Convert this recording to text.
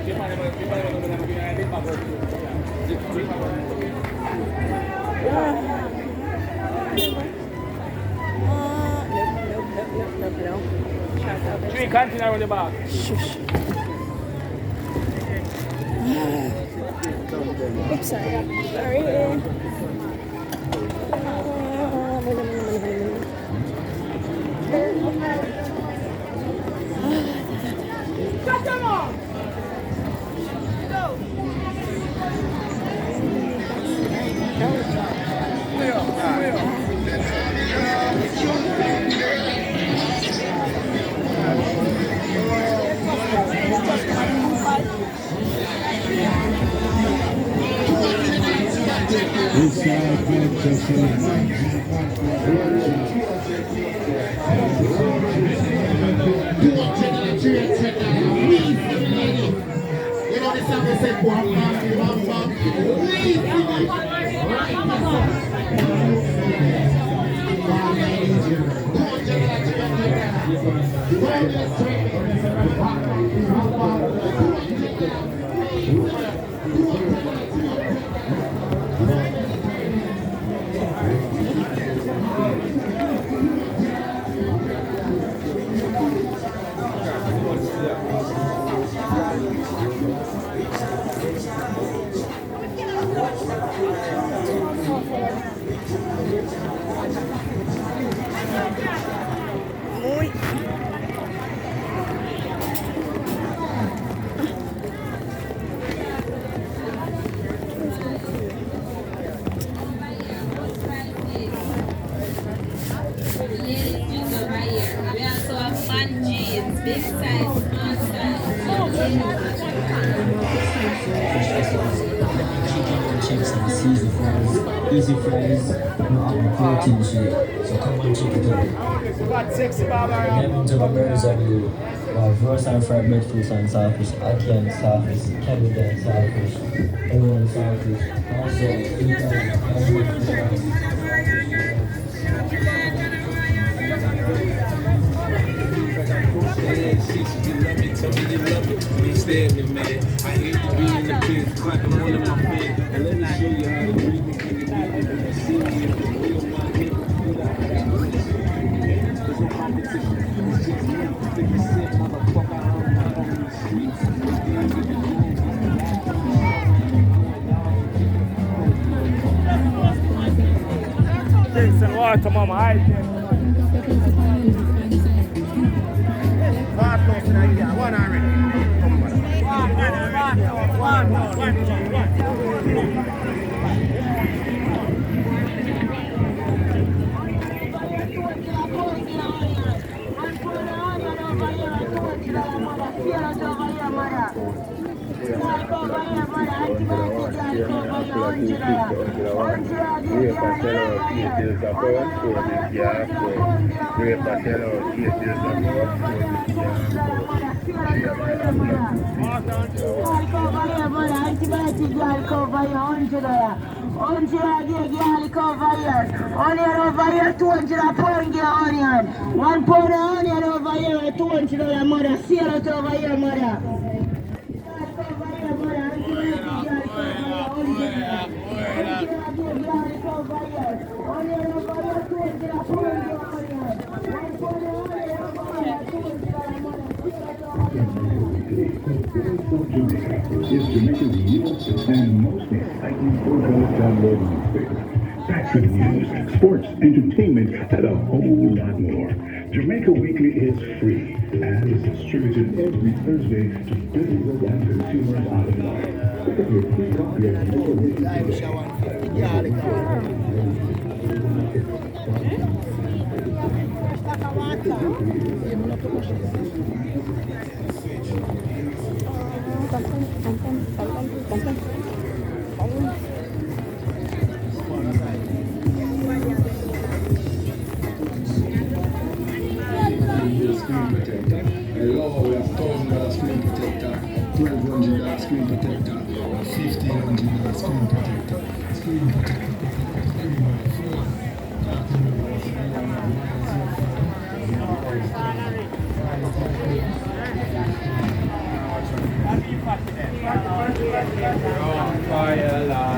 No. Three continue on the back. Shush. Oops, sorry. Sorry. Easy fries, no protein shake. So come and check it out. Them Jamaica's are the roast and fried breadfruit and saltfish, ackee and saltfish, cabbage and saltfish, everyone saltfish. Take some water, mama. I one already. One pound of onion over here, $200, mother. See it over here, mother. Is Jamaica's newest and most exciting photo downloading experience. That's good news, sports, entertainment, and a whole lot more. Jamaica Weekly is free and is distributed every Thursday to businesses and consumers out of life. Pick up your free copy of your Screen protector. Hello, we have $1,000 screen protector, $1,200 screen protector, $1,500 screen protector. Screen protector, Fire